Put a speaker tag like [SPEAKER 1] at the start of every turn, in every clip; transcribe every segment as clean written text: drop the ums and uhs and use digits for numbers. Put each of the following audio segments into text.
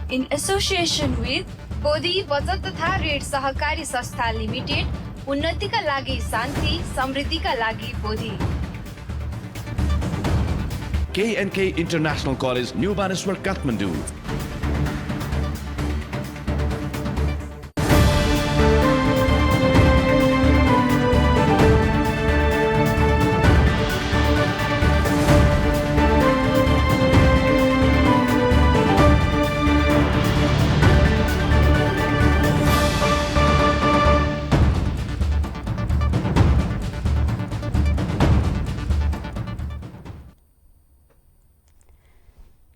[SPEAKER 1] in association with Bodhi बचत तथा ऋण सहकारी संस्था लिमिटेड, उन्नतिका लागि शान्ति, समृद्धिका लागि Bodhi.
[SPEAKER 2] K&K International College, New Baneswar, Kathmandu.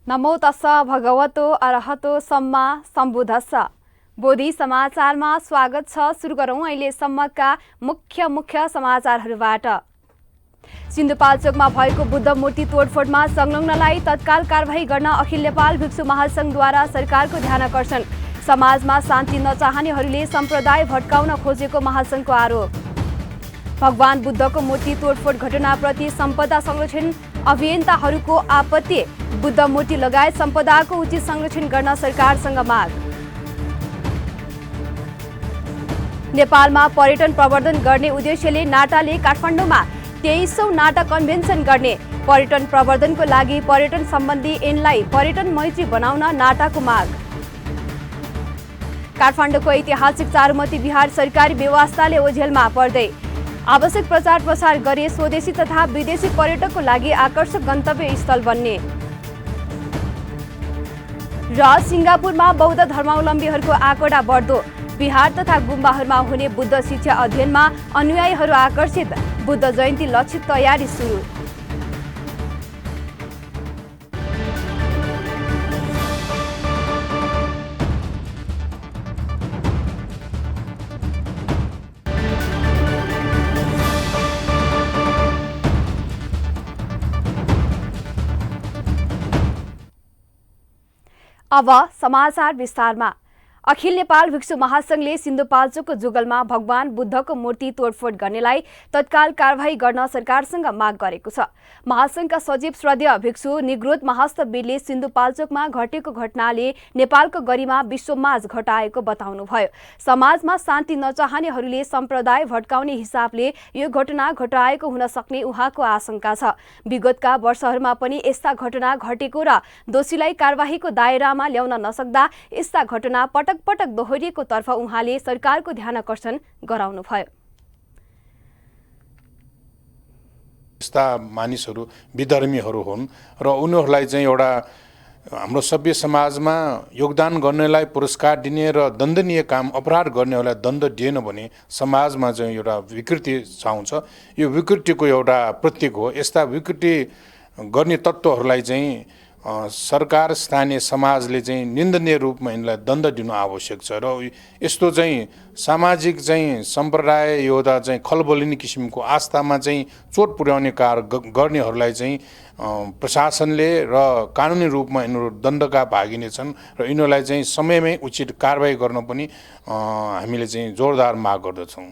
[SPEAKER 3] नमो तस्स भगवतो अरहतो सम्मा सम्बुद्धस्स। बोधी समाचारमा स्वागत छ। सुरु गरौँ अहिलेसम्मका मुख्य समाचारहरूबाट। सिन्धुपाल्चोकमा भएको बुद्ध मूर्ति तोडफोडमा संलग्नलाई तत्काल कारबाही गर्न अखिल नेपाल भिक्षु महासंघद्वारा सरकारको ध्यानकर्षण। समाजमा शान्ति नचाहनेहरूले सम्प्रदाय भट्काउन खोजेको महासंघको आरोप। भगवान बुद्धको मूर्ति तोडफोड घटनाप्रति सम्पदा संरक्षण अभियन्ताहरूको आपत्ति। बुद्ध मूर्ति लगायत सम्पदाको उचित संरक्षण गर्न सरकारसँग माग। नेपालमा पर्यटन प्रवर्धन गर्ने उद्देश्यले नाटाले काठमाडौँमा 23औं नाटा कन्भेन्सन गर्ने। पर्यटन प्रवर्धनको लागि पर्यटन सम्बन्धी ऐनलाई पर्यटन मैत्री बनाउन नाटाको माग। काठमाडौँको ऐतिहासिक चारुमती बिहार सरकारी व्यवस्थाले ओझेलमा पर्दै। आवश्यक प्रचार प्रसार गरे स्वदेशी तथा विदेशी पर्यटकको लागि आकर्षक गन्तव्य स्थल बन्ने। र सिङ्गापुरमा बौद्ध धर्मावलम्बीहरूको आँकडा बढ्दो। बिहार तथा गुम्बाहरूमा हुने बुद्ध शिक्षा अध्ययनमा अनुयायीहरू आकर्षित। बुद्ध जयन्ती लक्षित तयारी सुरु। अब समाचार विस्तारमा। अखिल नेपाल भिक्षु महासंघले सिन्धुपाल्चोकको जुगलमा भगवान बुद्धको मूर्ति तोडफोड गर्नेलाई तत्काल कारबाही गर्न सरकारसँग माग गरेको छ। महासंघका सचिव श्रद्धेय भिक्षु निगृत महास्तवीरले सिन्धुपाल्चोकमा घटेको घटनाले नेपालको गरिमा विश्वमाझ घटाएको बताउनुभयो। समाजमा शान्ति नचाहनेहरूले सम्प्रदाय भट्काउने हिसाबले यो घटना घटाएको हुन सक्ने उहाँको आशंका छ। विगतका वर्षहरूमा पनि यस्ता घटना घटेको र दोषीलाई कारबाहीको दायरामा ल्याउन नसक्दा यस्ता घटना पटक दोहोरिएको तर्फ उहाँले सरकारको ध्यानकर्षण गराउनुभयो।
[SPEAKER 4] यस्ता मानिसहरू विधर्मीहरू हुन् र उनीहरूलाई चाहिँ एउटा हाम्रो सभ्य समाजमा योगदान गर्नेलाई पुरस्कार दिने र दण्डनीय काम अपराध गर्नेहरूलाई दण्ड दिएन भने समाजमा चाहिँ एउटा विकृति छाउँछ। यो विकृतिको एउटा प्रतीक हो। यस्ता विकृति गर्ने तत्त्वहरूलाई चाहिँ सरकार स्थानीय समाजले चाहिँ निन्दनीय रूपमा यिनलाई दण्ड दिनु आवश्यक छ। र यस्तो चाहिँ सामाजिक चाहिँ सम्प्रदाय योद्धा चाहिँ खलबलिने किसिमको आस्थामा चाहिँ चोट पुर्याउने कार्य गर्नेहरूलाई चाहिँ प्रशासनले र कानुनी रूपमा यिनीहरू दण्डका भागिने छन् र यिनीहरूलाई चाहिँ समयमै उचित कारबाही गर्न पनि हामीले चाहिँ जोरदार माग गर्दछौँ।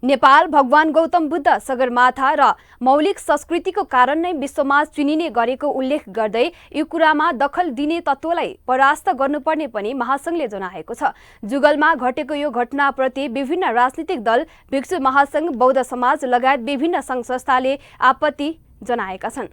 [SPEAKER 3] नेपाल भगवान गौतम बुद्ध सगरमाथा र मौलिक संस्कृतिको कारण नै विश्वमा चिनिने गरेको उल्लेख गर्दै यो कुरामा दखल दिने तत्त्वलाई परास्त गर्नुपर्ने पनि महासंघले जनाएको छ। जुगलमा घटेको यो घटनाप्रति विभिन्न राजनीतिक दल, भिक्षु महासंघ, बौद्ध समाज लगायत विभिन्न संघ संस्थाले आपत्ति जनाएका छन्।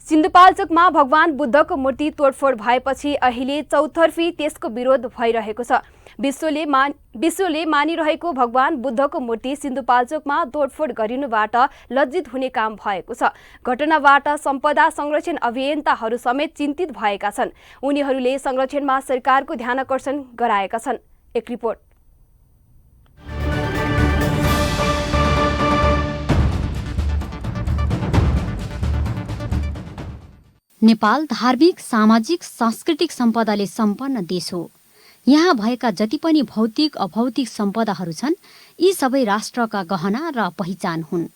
[SPEAKER 3] सिन्धुपाल्चोकमा भगवान बुद्धको मूर्ति तोडफोड भएपछि अहिले चौतर्फी त्यसको विरोध भइरहेको छ। विश्वले मानिरहेको भगवान बुद्धको मूर्ति सिन्धुपाल्चोकमा तोडफोड गरिनुबाट लज्जित हुने काम भएको छ। घटनाबाट सम्पदा संरक्षण अभियन्ताहरू समेत चिन्तित भएका छन्। उनीहरूले संरक्षणमा सरकारको ध्यानकर्षण गराएका छन्। एक रिपोर्ट।
[SPEAKER 5] नेपाल धार्मिक, सामाजिक, सांस्कृतिक सम्पदाले सम्पन्न देश हो। यहाँ भएका जति पनि भौतिक अभौतिक सम्पदाहरू छन्, यी सबै राष्ट्रका गहना र पहिचान हुन्।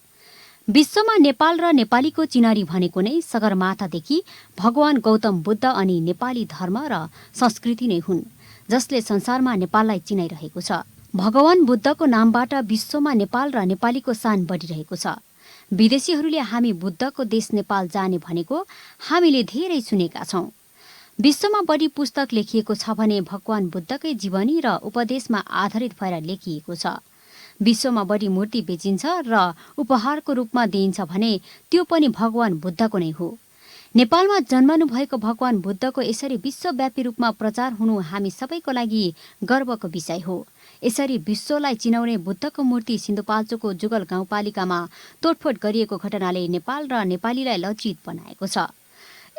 [SPEAKER 5] विश्वमा नेपाल र नेपालीको चिनारी भनेको नै सगरमाथादेखि भगवान गौतम बुद्ध अनि नेपाली धर्म र संस्कृति नै हुन्, जसले संसारमा नेपाललाई चिनाइरहेको छ। भगवान बुद्धको नामबाट विश्वमा नेपाल र नेपालीको शान बढिरहेको छ। विदेशीहरूले हामी बुद्धको देश नेपाल जाने भनेको हामीले धेरै सुनेका छौं। विश्वमा बढी पुस्तक लेखिएको छ भने भगवान बुद्धकै जीवनी र उपदेशमा आधारित भएर लेखिएको छ। विश्वमा बढी मूर्ति बेचिन्छ र उपहारको रूपमा दिइन्छ भने त्यो पनि भगवान बुद्धको नै हो। नेपालमा जन्मनु भएको भगवान बुद्धको यसरी विश्वव्यापी रूपमा प्रचार हुनु हामी सबैको लागि गर्वको विषय हो। यसरी विश्वलाई चिनाउने बुद्धको मूर्ति सिन्धुपाल्चोकको जुगल गाउँपालिकामा तोडफोड गरिएको घटनाले नेपाल र नेपालीलाई लज्जित बनाएको छ।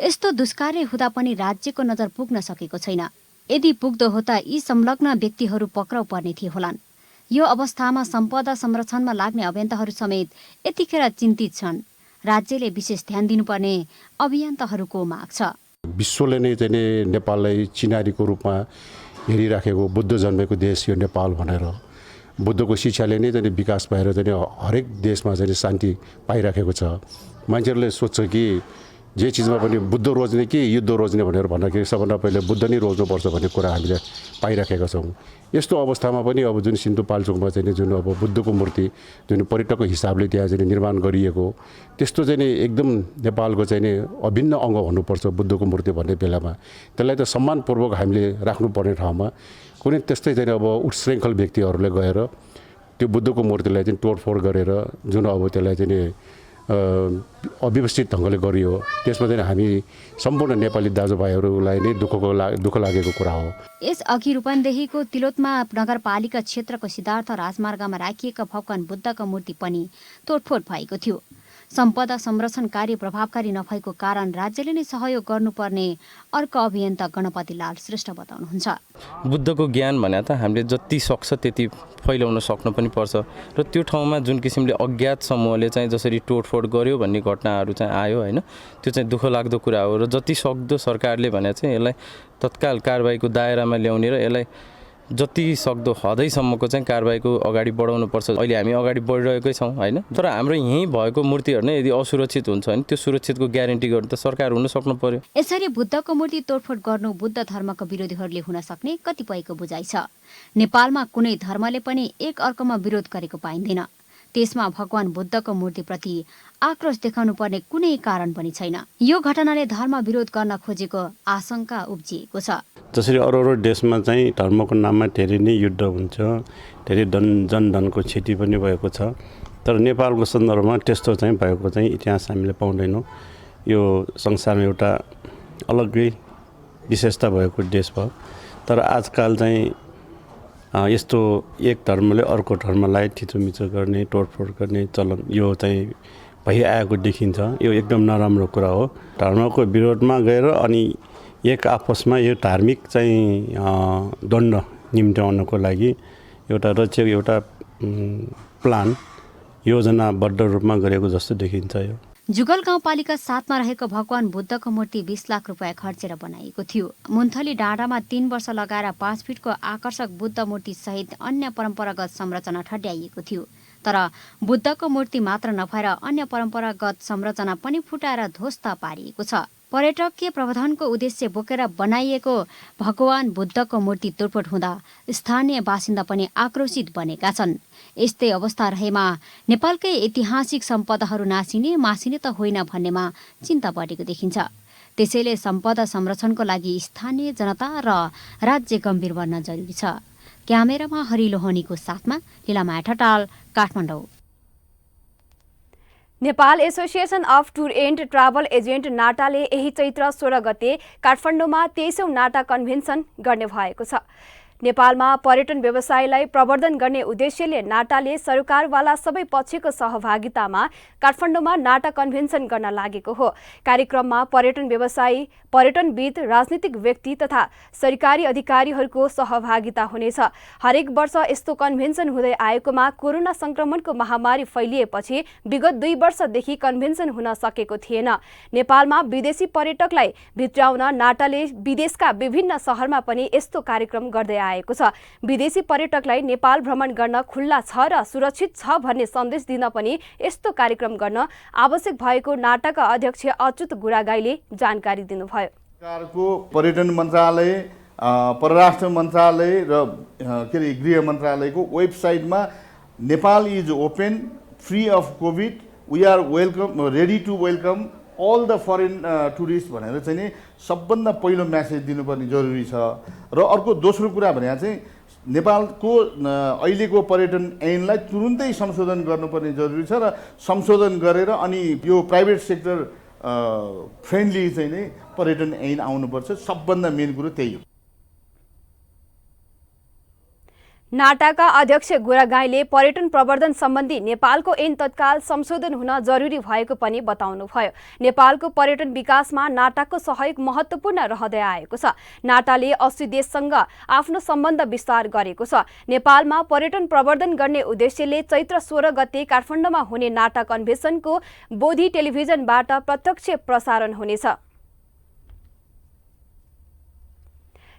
[SPEAKER 5] यस्तो दुष्कार्य हुँदा पनि राज्यको नजर पुग्न सकेको छैन। यदि पुग्दो हो त यी संलग्न व्यक्तिहरू पक्राउ पर्ने थिए होलान्। यो अवस्थामा सम्पदा संरक्षणमा लाग्ने अभियन्ताहरू समेत यतिखेर चिन्तित छन्। राज्यले विशेष ध्यान दिनुपर्ने अभियन्ताहरूको माग छ।
[SPEAKER 6] विश्वले नै चाहिँ नेपाललाई चिनारीको रूपमा हेरिराखेको बुद्ध जन्मेको देश यो नेपाल भनेर, बुद्धको शिक्षाले नै चाहिँ विकास भएर चाहिँ हरेक देशमा चाहिँ शान्ति पाइराखेको छ। मान्छेहरूले सोध्छ कि जे चिजमा पनि बुद्ध रोज्ने कि युद्ध रोज्ने भनेर भन्दाखेरि सबभन्दा पहिले बुद्ध नै रोज्नुपर्छ भन्ने कुरा हामीले पाइराखेका छौँ। यस्तो अवस्थामा पनि अब जुन सिन्धुपाल्चोकमा चाहिँ जुन अब बुद्धको मूर्ति जुन पर्यटकको हिसाबले त्यहाँ चाहिँ निर्माण गरिएको, त्यस्तो चाहिँ एकदम नेपालको चाहिँ अभिन्न अङ्ग हुनुपर्छ बुद्धको मूर्ति भन्ने बेलामा त्यसलाई त सम्मानपूर्वक हामीले राख्नुपर्ने ठाउँमा कुनै त्यस्तै चाहिँ अब उत्श्रृङ्खल व्यक्तिहरूले गएर त्यो बुद्धको मूर्तिलाई चाहिँ तोडफोड गरेर जुन अब त्यसलाई चाहिँ अव्यवस्थित ढङ्गले गरियो, त्यसमा चाहिँ हामी सम्पूर्ण नेपाली दाजुभाइहरूलाई नै दुःख लागेको कुरा हो।
[SPEAKER 5] यसअघि रूपन्देहीको तिलोत्मा नगरपालिका क्षेत्रको सिद्धार्थ राजमार्गमा राखिएका भगवान बुद्धको मूर्ति पनि तोडफोड भएको थियो। सम्पदा संरक्षण कार्य प्रभावकारी नभएको कारण राज्यले नै सहयोग गर्नुपर्ने अर्को अभियन्ता गणपति लाल श्रेष्ठ बताउनुहुन्छ।
[SPEAKER 7] बुद्धको ज्ञान भने त हामीले जति सक्छ त्यति फैलाउन सक्नु पनि पर्छ र त्यो ठाउँमा जुन किसिमले अज्ञात समूहले चाहिँ जसरी तोडफोड गर्यो भन्ने घटनाहरू चाहिँ आयो हैन, त्यो चाहिँ दुःख लाग्दो कुरा हो र जति सक्दो सरकारले भने चाहिँ यसलाई तत्काल कारबाहीको दायरामा ल्याउने र यसलाई जति सक्दो हदैसम्मको चाहिँ कारबाहीको अगाडि बढाउनु पर्छ। अहिले हामी अगाडि बढिरहेकै छौँ हैन, तर हाम्रो यहीँ भएको मूर्तिहरू नै यदि असुरक्षित हुन्छ भने त्यो सुरक्षितको ग्यारेन्टी गर्नु त सरकार हुन सक्नु पर्यो।
[SPEAKER 5] यसरी बुद्धको मूर्ति तोडफोड गर्नु बुद्ध धर्मको विरोधीहरूले हुन सक्ने कतिपयको बुझाइ छ। नेपालमा कुनै धर्मले पनि एक अर्कोमा विरोध गरेको पाइँदैन। त्यसमा भगवान बुद्धको मूर्तिप्रति आक्रोश देखाउनु पर्ने कुनै कारण पनि छैन। यो घटनाले धर्म विरोध गर्न खोजेको आशंका उब्जिएको छ।
[SPEAKER 8] जसरी अरू देशमा चाहिँ धर्मको नाममा धेरै नै युद्ध हुन्छ, धेरै जनधनको क्षति पनि भएको छ, तर नेपालको सन्दर्भमा त्यस्तो चाहिँ भएको चाहिँ इतिहास हामीले पाउँदैनौँ। यो संसारमा एउटा अलग्गै विशेषता भएको देश भयो। तर आजकल चाहिँ यस्तो एक धर्मले अर्को धर्मलाई थिचोमिचो गर्ने, तोडफोड गर्ने चलन यो चाहिँ भइआएको देखिन्छ। यो एकदम नराम्रो कुरा हो। धर्मको विरोधमा गएर अनि एक आपसमा यो धार्मिक चाहिँ द्वन्द निम्त्याउनको लागि एउटा रचेको एउटा प्लान योजनाबद्ध रूपमा गरेको जस्तो देखिन्छ। यो
[SPEAKER 5] जुगल गाउँपालिका 7 मा रहेको भगवान बुद्धको मूर्ति 20 लाख रुपियाँ खर्चेर बनाइएको थियो। मुन्थली डाँडामा 3 वर्ष लगाएर 5 फिटको आकर्षक बुद्ध मूर्ति सहित अन्य परम्परागत संरचना ठड्याइएको थियो। तर बुद्धको मूर्ति मात्र नभएर अन्य परम्परागत संरचना पनि फुटाएर ध्वस्त पारिएको छ। पर्यटकीय प्रबन्धनको उद्देश्य बोकेर बनाइएको भगवान बुद्धको मूर्ति तोडफोड हुँदा स्थानीय बासिन्दा पनि आक्रोशित बनेका छन्। यस्तै अवस्था रहेमा नेपालकै ऐतिहासिक सम्पदाहरू मासिने त होइन भन्नेमा चिन्ता बढेको देखिन्छ। त्यसैले सम्पदा संरक्षणको लागि स्थानीय जनता र राज्य गम्भीर बन्न जरुरी छ। क्यामेरामा हरि लोहनीको साथमा Leelamaya Thatal, Kathmandu.
[SPEAKER 3] Nepal association of tour and travel agent नाटाले यही चैत्र 16 गते काठमाडौँमा 23औं नाटा कन्भेन्सन गर्ने भएको छ। नेपालमा पर्यटन व्यवसायलाई प्रवर्धन गर्ने उद्देश्यले नाटाले सरकारवाला सबै पक्षको सहभागितामा काठमाडौँमा नाटा कन्भेन्सन गर्न लागेको हो। कार्यक्रममा पर्यटन व्यवसायी, पर्यटनविद, राजनीतिक व्यक्ति तथा सरकारी अधिकारीहरूको सहभागिता हुनेछ। हरेक वर्ष यस्तो कन्भेन्सन हुँदै आएकोमा कोरोना संक्रमणको महामारी फैलिएपछि विगत 2 वर्षदेखि कन्भेन्सन हुन सकेको थिएन। नेपालमा विदेशी पर्यटकलाई भित्राउन नाटाले विदेशका विभिन्न शहरमा पनि यस्तो कार्यक्रम गर्दै आएको छ। विदेशी पर्यटकलाई नेपाल भ्रमण गर्न खुल्ला छ र सुरक्षित छ भन्ने सन्देश दिन पनि यस्तो कार्यक्रम गर्न आवश्यक भएको नाटाका अध्यक्ष अच्युत गुरागाईले जानकारी दिनुभयो।
[SPEAKER 9] सरकारको पर्यटन मन्त्रालय, परराष्ट्र मन्त्रालय र गृह मन्त्रालयको वेबसाइटमा Nepal is open, free of Covid, we are welcome ready to welcome all the foreign tourist भनेर चाहिँ नि सबभन्दा पहिलो म्यासेज दिनुपर्ने जरुरी छ। र अर्को दोस्रो कुरा भने चाहिँ नेपालको अहिलेको पर्यटन ऐनलाई तुरुन्तै संशोधन गर्नुपर्ने जरुरी छ र संशोधन गरेर अनि यो प्राइभेट सेक्टर फ्रेन्डली चाहिँ नै पर्यटन ऐन आउनुपर्छ। सबभन्दा मेन कुरो त्यही हो।
[SPEAKER 3] नाटाका अध्यक्ष गुरागाईले पर्यटन प्रवर्धन सम्बन्धी नेपालको ऐन तत्काल संशोधन हुन जरुरी भएको पनि बताउनुभयो। नेपालको पर्यटन विकासमा नाटाको सहयोग महत्त्वपूर्ण रहँदै आएको छ। नाटाले 80 देशसँग आफ्नो सम्बन्ध विस्तार गरेको छ। नेपालमा पर्यटन प्रवर्धन गर्ने उद्देश्यले चैत्र 16 गते काठमाडौँमा हुने नाटा कन्भेन्सनको बोधी टेलिभिजनबाट प्रत्यक्ष प्रसारण हुनेछ।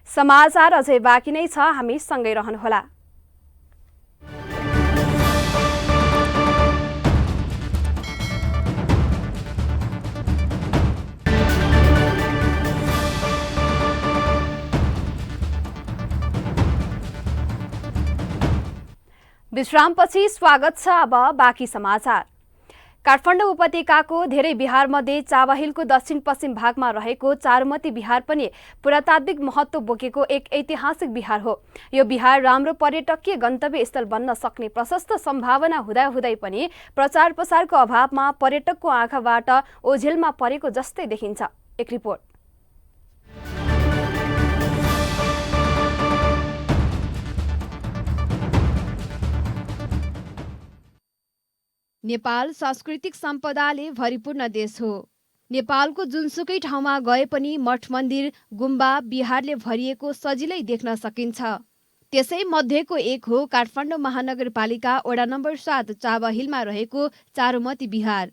[SPEAKER 3] समाचार अझै बाँकी नै छ, हामी सँगै रहनुहोला। विश्रामपछि स्वागत छ। अब बाँकी समाचार। काठमाडौँ उपत्यकाको धेरै बिहारमध्ये चावाहिलको दक्षिण पश्चिम भागमा रहेको चारुमती बिहार पनि पुरातात्विक महत्त्व बोकेको एक ऐतिहासिक बिहार हो। यो बिहार राम्रो पर्यटकीय गन्तव्य स्थल बन्न सक्ने प्रशस्त सम्भावना हुँदाहुँदै पनि प्रचार प्रसारको अभावमा पर्यटकको आँखाबाट ओझेलमा परेको जस्तै देखिन्छ। एक रिपोर्ट। नेपाल सांस्कृतिक सम्पदाले भरिपूर्ण देश हो। नेपालको जुनसुकै ठाउँमा गए पनि मठ मन्दिर गुम्बा बिहारले भरिएको सजिलै देख्न सकिन्छ। त्यसै मध्येको एक हो काठमाडौँ महानगरपालिका वडा नम्बर 7 चावाहिलमा रहेको चारुमती बिहार।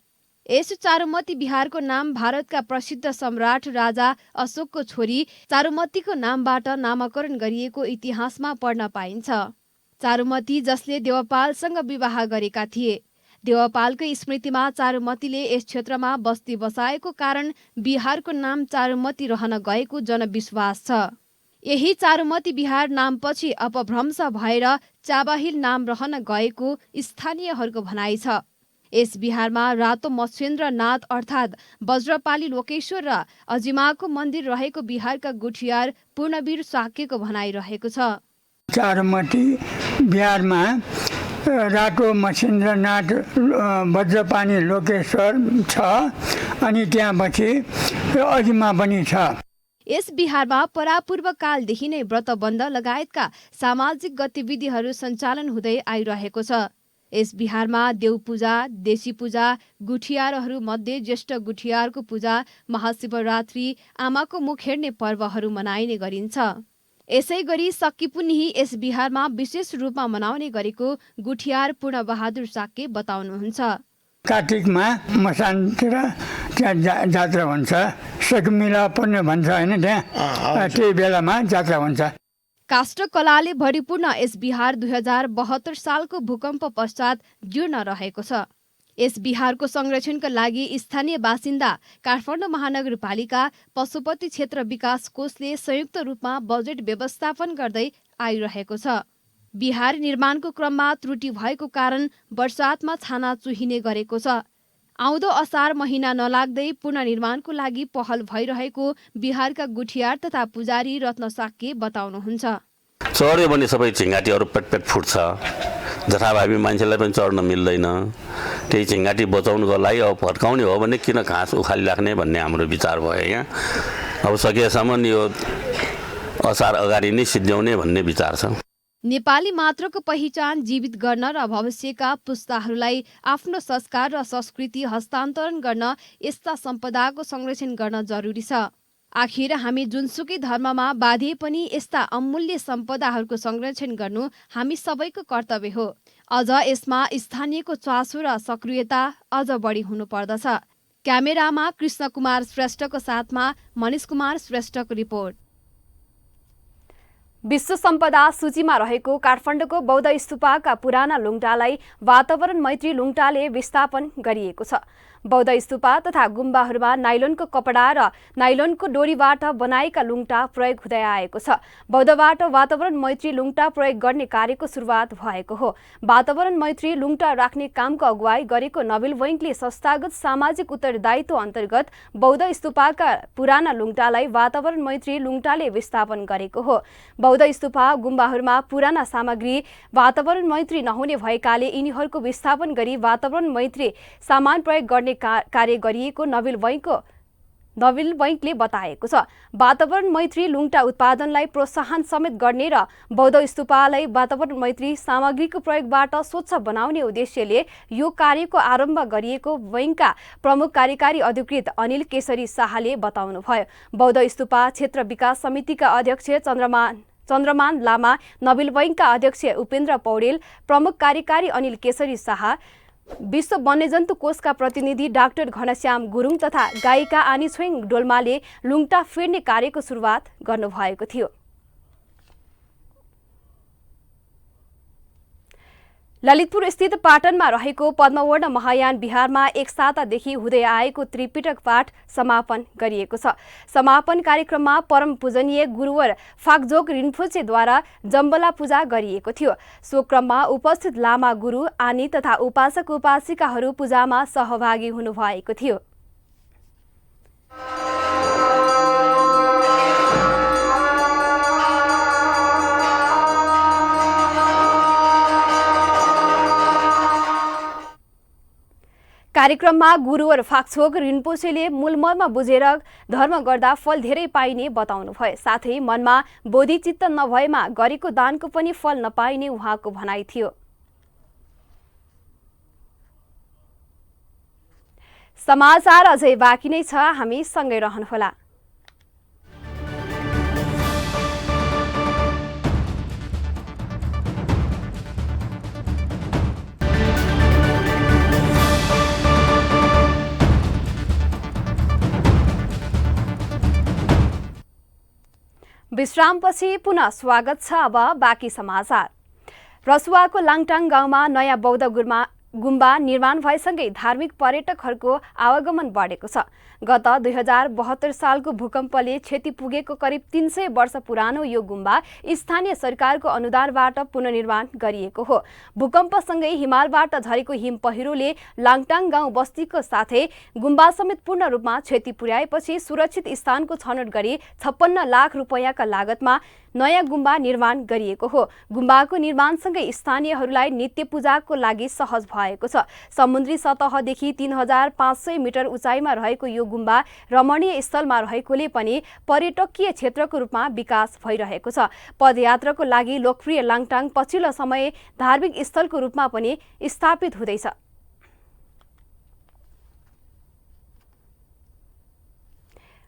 [SPEAKER 3] यस चारुमती बिहारको नाम भारतका प्रसिद्ध सम्राट राजा अशोकको छोरी चारुमतीको नामबाट नामाकरण गरिएको इतिहासमा पढ्न पाइन्छ। चारुमती जसले देवपालसँग विवाह गरेका थिए। देवपालकै स्मृतिमा चारुमतीले यस क्षेत्रमा बस्ती बसाएको कारण बिहारको नाम चारुमती रहन गएको जनविश्वास छ। यही चारुमती बिहार नामपछि अपभ्रंश भएर चावाहिल नाम रहन गएको स्थानीयहरूको भनाइ छ। यस बिहारमा रातो मत्स्येन्द्रनाथ अर्थात् वज्रपाली लोकेश्वर र अजिमाको मन्दिर रहेको बिहारका गुठियार पूर्णवीर साक्यको भनाइ रहेको छ।
[SPEAKER 10] चारुमती बिहारमा रातो मत्स्येन्द्रनाथ वज्रपानी लोकेश्वर छ अनि त्यहाँपछि अजिमा पनि छ।
[SPEAKER 3] यस बिहारमा परापूर्व कालदेखि नै व्रतबन्ध लगायतका सामाजिक गतिविधिहरू सञ्चालन हुँदै आइरहेको छ। यस बिहारमा देव पूजा, देशी पूजा, गुठियारहरू मध्ये ज्येष्ठ गुठियारको पूजा, महाशिवरात्रि, आमाको मुख हेर्ने पर्वहरू मनाइने गरिन्छ। यसै गरी सक्किपुन्ही यस बिहारमा विशेष रूपमा मनाउने गरेको गुठियार पूर्ण बहादुर साक्य बताउनुहुन्छ।
[SPEAKER 10] कार्तिकमा मसानतिर त्यहाँ जात्रा हुन्छ, सकमिला पुण्य भन्छ होइन, त्यहाँ त्यही बेलामा जात्रा हुन्छ।
[SPEAKER 3] काष्ठकलाले भरिपूर्ण यस बिहार 2072 सालको भूकम्प पश्चात जीर्ण रहेको छ। यस बिहारको संरक्षणका लागि स्थानीय बासिन्दा काठमाडौँ महानगरपालिका पशुपति क्षेत्र विकास कोषले संयुक्त रूपमा बजेट व्यवस्थापन गर्दै आइरहेको छ। बिहार निर्माणको क्रममा त्रुटि भएको कारण वर्षातमा छाना चुहिने गरेको छ। आउँदो असार महिना नलाग्दै पुनर्निर्माणको लागि पहल भइरहेको बिहारका गुठियार तथा पुजारी रत्न साक्य बताउनुहुन्छ।
[SPEAKER 11] चढ्यो भने सबै झिङ्गाटीहरू पेटपेट फुट्छ, जथाभावी मान्छेलाई पनि चढ्न मिल्दैन। त्यही झिङ्गाटी बचाउनुको लागि अब फर्काउने हो भने किन घाँस उखालिराख्ने भन्ने हाम्रो विचार भयो यहाँ। अब सकेसम्म यो असार अगाडि नै सिद्ध्याउने भन्ने विचार छ।
[SPEAKER 3] नेपाली मात्रको पहिचान जीवित गर्न र भविष्यका पुस्ताहरूलाई आफ्नो संस्कार र संस्कृति हस्तान्तरण गर्न यस्ता सम्पदाको संरक्षण गर्न जरुरी छ। आखिर हामी जुनसुकै धर्ममा बाँधिए पनि यस्ता अमूल्य सम्पदाहरूको संरक्षण गर्नु हामी सबैको कर्तव्य हो। अझ यसमा स्थानीयको चासो र सक्रियता अझ बढी हुनुपर्दछ। क्यामेरामा कृष्ण कुमार श्रेष्ठको साथमा मनिष कुमार श्रेष्ठको रिपोर्ट। विश्व सम्पदा सूचीमा रहेको काठमाडौँको बौद्ध स्तूपका पुराना लुङटालाई वातावरण मैत्री लुङटाले विस्थापन गरिएको छ। बौद्ध स्तूपा तथा गुम्बाहरूमा नाइलोनको कपडा र नाइलोनको डोरीबाट बनाएका लुङ्टा प्रयोग हुँदै आएको छ। बौद्धबाट वातावरण मैत्री लुङ्टा प्रयोग गर्ने कार्यको सुरुवात भएको हो। वातावरण मैत्री लुङ्टा राख्ने कामको अगुवाई गरेको नबिल वैंकले संस्थागत सामाजिक उत्तरदायित्व अन्तर्गत बौद्ध स्तूपाका पुराना लुङ्टालाई वातावरण मैत्री लुङ्टाले विस्थापन गरेको हो। बौद्ध स्तूपा गुम्बाहरूमा पुराना सामग्री वातावरण मैत्री नहुने भएकाले यिनीहरूको विस्थापन गरी वातावरण मैत्री सामान प्रयोग गर्ने कार्य गरिएको नबिल वैंकले बताएको छ। वातावरण मैत्री लुङ्टा उत्पादनलाई प्रोत्साहन समेत गर्ने र बौद्ध स्तूपालाई वातावरण मैत्री सामग्रीको प्रयोगबाट स्वच्छ बनाउने उद्देश्यले यो कार्यको आरम्भ गरिएको वैंकका प्रमुख कार्यकारी अधिकृत अनिल केशरी शाहले बताउनुभयो। बौद्ध स्तूपा क्षेत्र विकास समितिका अध्यक्ष चन्द्रमान लामा, नबिल वैंकका अध्यक्ष उपेन्द्र पौडेल, प्रमुख कार्यकारी अनिल केशरी शाह, विश्व वन्यजन्तु कोषका प्रतिनिधि डाक्टर घनश्याम गुरुङ तथा गायिका आनी छोइङ डोल्माले लुङ्टा फेर्ने कार्यको सुरुवात गर्नुभएको थियो। ललितपुर स्थित पाटनमा रहेको पद्मवर्ण महायान विहारमा एक सातादेखि हुँदै आएको त्रिपिटक पाठ समापन गरिएको छ। समापन कार्यक्रममा परम पूजनीय गुरुवर फाक्जोग रिन्फोचेद्वारा जम्बला पूजा गरिएको थियो। सो क्रममा उपस्थित लामा गुरु, आनी तथा उपासक उपासिकाहरू पूजामा सहभागी हुनुभएको थियो। कार्यक्रममा गुरुवर फाक्छोग रिन्पोचेले मूलमर्म बुझेर धर्म गर्दा फल धेरै पाइने बताउनुभयो। साथै मनमा बोधिचित्त नभएमा गरेको दानको पनि फल नपाइने उहाँको भनाइ थियो। समाचार अझै बाँकी नै छ, हामी सँगै रहनुहोला। विश्रामपछि पुनः स्वागत छ। अब बाँकी समाचार। रसुवाको लाङटाङ गाउँमा नयाँ बौद्ध गुम्बा निर्माण भएसँगै धार्मिक पर्यटकहरूको आवागमन बढेको छ। गत 2072 सालको भूकम्पले क्षति पुगेको करिब 300 वर्ष पुरानो यो गुम्बा स्थानीय सरकारको अनुदानबाट पुनर्निर्माण गरिएको हो। भूकम्पसँगै हिमालबाट झरेको हिम पहिरोले लाङटाङ गाउँ बस्तीको साथै गुम्बा समेत पूर्ण रूपमा क्षति पुर्याएपछि सुरक्षित स्थानको छनौट गरी 56 लाख रुपैयाँका लागतमा नयाँ गुम्बा निर्माण गरिएको हो। गुम्बाको निर्माणसँगै स्थानीयहरूलाई नित्य पूजाको लागि सहज भएको छ। समुद्री सतहदेखि 3500 मिटर उचाइमा रहेको यो गुम्बा रमणीय स्थलमा रहेकोले पनि पर्यटकीय क्षेत्रको रूपमा विकास भइरहेको छ। पदयात्राको लागि लोकप्रिय लाङटाङ पछिल्लो समय धार्मिक स्थलको रूपमा पनि स्थापित हुँदैछ।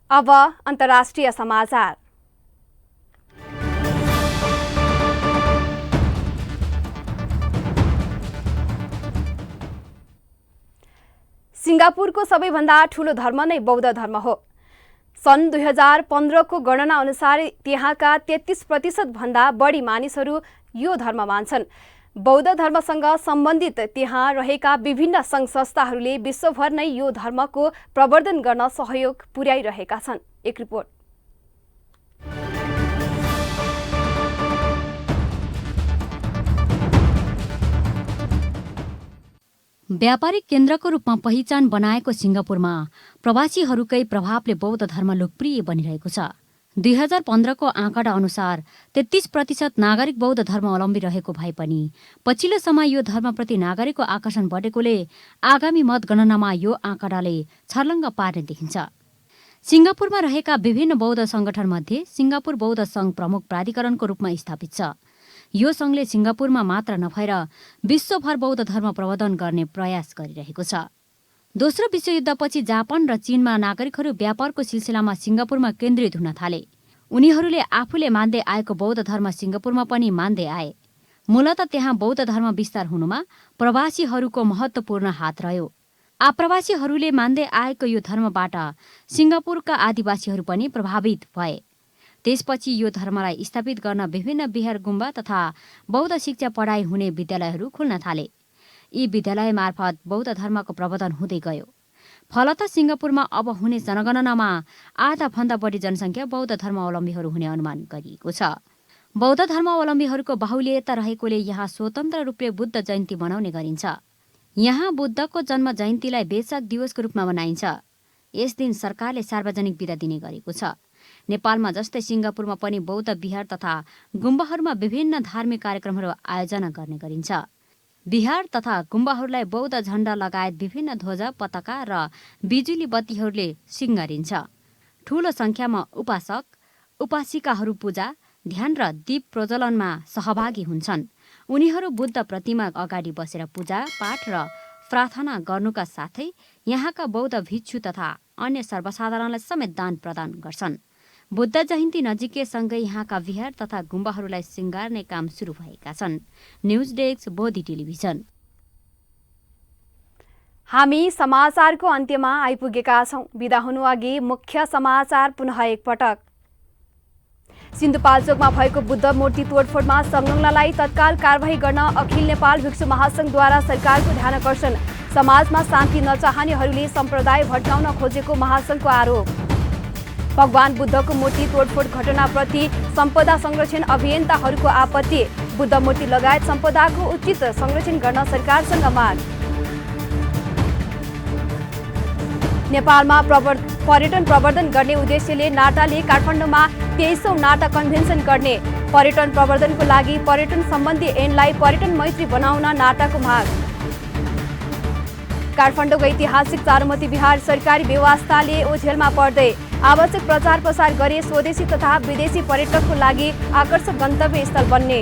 [SPEAKER 3] अब अन्तर्राष्ट्रिय समाचार। सिङ्गापुरको सबैभन्दा ठूलो धर्म नै बौद्ध धर्म हो। सन् 2015 को गणना अनुसार त्यहाँका 33% भन्दा बढी मानिसहरू यो धर्म मान्छन्। बौद्ध धर्मसँग सम्बन्धित त्यहाँ रहेका विभिन्न सङ्घ संस्थाहरूले विश्वभर नै यो धर्मको प्रवर्धन गर्न सहयोग पुर्याइरहेका छन्। एक रिपोर्ट।
[SPEAKER 5] व्यापारिक केन्द्रको रूपमा पहिचान बनाएको सिङ्गापुरमा प्रवासीहरूकै प्रभावले बौद्ध धर्म लोकप्रिय बनिरहेको छ। 2015 को आँकडा अनुसार 33% नागरिक बौद्ध धर्मावलम्बी रहेको भए पनि पछिल्लो समय यो धर्मप्रति नागरिकको आकर्षण बढेकोले आगामी मतगणनामा यो आँकडाले छर्लङ्ग पार्ने देखिन्छ। सिङ्गापुरमा रहेका विभिन्न बौद्ध संगठनमध्ये सिङ्गापुर बौद्ध सङ्घ प्रमुख प्राधिकरणको रूपमा स्थापित छ। यो सङ्घले सिङ्गापुरमा मात्र नभएर विश्वभर बौद्ध धर्म प्रवर्धन गर्ने प्रयास गरिरहेको छ। दोस्रो विश्वयुद्धपछि जापान र चीनमा नागरिकहरू व्यापारको सिलसिलामा सिङ्गापुरमा केन्द्रित हुन थाले। उनीहरूले आफूले मान्दै आएको बौद्ध धर्म सिङ्गापुरमा पनि मान्दै आए। मूलत त्यहाँ बौद्ध धर्म विस्तार हुनुमा प्रवासीहरूको महत्त्वपूर्ण हात रह्यो। आप्रवासीहरूले मान्दै आएको यो धर्मबाट सिङ्गापुरका आदिवासीहरू पनि प्रभावित भए। त्यसपछि यो धर्मलाई स्थापित गर्न विभिन्न विहार गुम्बा तथा बौद्ध शिक्षा पढाइ हुने विद्यालयहरू खुल्न थाले। यी विद्यालय मार्फत बौद्ध धर्मको प्रवर्धन हुँदै गयो। फलत सिङ्गापुरमा अब हुने जनगणनामा आधाभन्दा बढी जनसङ्ख्या बौद्ध धर्मावलम्बीहरू हुने अनुमान गरिएको छ। बौद्ध धर्मावलम्बीहरूको बाहुल्यता रहेकोले यहाँ स्वतन्त्र रूपले बुद्ध जयन्ती मनाउने गरिन्छ। यहाँ बुद्धको जन्म जयन्तीलाई वेशक दिवसको रूपमा मनाइन्छ। यस दिन सरकारले सार्वजनिक बिदा दिने गरेको छ। नेपालमा जस्तै सिङ्गापुरमा पनि बौद्ध विहार तथा गुम्बाहरूमा विभिन्न धार्मिक कार्यक्रमहरू आयोजना गर्ने गरिन्छ। विहार तथा गुम्बाहरूलाई बौद्ध झण्डा लगायत विभिन्न ध्वजा, पताका र बिजुली बत्तीहरूले सिँगारिन्छ। ठूलो सङ्ख्यामा उपासक उपासिकाहरू पूजा, ध्यान र दीप प्रज्वलनमा सहभागी हुन्छन्। उनीहरू बुद्ध प्रतिमा अगाडि बसेर पूजा पाठ र प्रार्थना गर्नुका साथै यहाँका बौद्ध भिक्षु तथा अन्य सर्वसाधारणलाई समेत दान प्रदान गर्छन्। बुद्ध जयन्ती नजिकैसँगै यहाँका विहार तथा गुम्बाहरूलाई सिँगार्ने काम सुरु भएका छन्। News desk Bodhi television.
[SPEAKER 3] हामी समाचारको अन्त्यमा आइपुगेका छौं। बिदा हुनु अघि मुख्य समाचार पुनः एकपटक। सिन्धुपाल्चोकमा भएको बुद्ध मूर्ति तोडफोडमा संलग्नलाई तत्काल कारबाही गर्न अखिल नेपाल भिक्षु महासंघद्वारा सरकारको ध्यानकर्षण। समाजमा शान्ति नचाहनेहरूले सम्प्रदाय भट्काउन खोजेको महासंघको आरोप। भगवान बुद्धको मूर्ति तोडफोड घटनाप्रति सम्पदा संरक्षण अभियन्ताहरूको आपत्ति। बुद्ध मूर्ति लगायत सम्पदाको उचित संरक्षण गर्न सरकारसँग माग। नेपालमा पर्यटन प्रवर्धन गर्ने उद्देश्यले नाटाले काठमाडौँमा 23औं नाटा कन्भेन्सन गर्ने। पर्यटन प्रवर्धनको लागि पर्यटन सम्बन्धी ऐनलाई पर्यटन मैत्री बनाउन नाटाको माग। काठमाडौँको ऐतिहासिक चारुमती विहार सरकारी व्यवस्थाले ओझेलमा पर्दै। आवश्यक प्रचार प्रसार गरे स्वदेशी तथा विदेशी पर्यटकको लागि आकर्षक गन्तव्य स्थल बन्ने।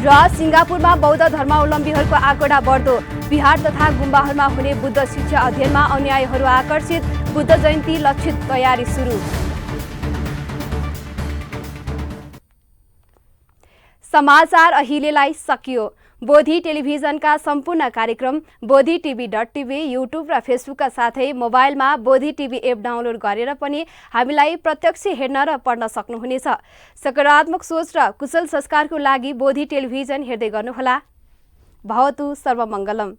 [SPEAKER 3] र सिङ्गापुरमा बौद्ध धर्मावलम्बीहरूको आँकडा बढ्दो। विहार तथा गुम्बाहरूमा हुने बुद्ध शिक्षा अध्ययनमा अनुयायीहरू आकर्षित। बुद्ध जयन्ती लक्षित तयारी सुरु। समाचार अहिलेलाई सकियो। बोधी टेलिभिजनका सम्पूर्ण कार्यक्रम bodhitv.tv, युट्युब र फेसबुकका साथै मोबाइलमा बोधी टिभी एप डाउनलोड गरेर पनि हामीलाई प्रत्यक्ष हेर्न र पढ्न सक्नुहुनेछ। सकारात्मक सोच र कुशल संस्कारको लागि बोधी टेलिभिजन हेर्दै गर्नुहोला। भवतु सर्वमङ्गलम।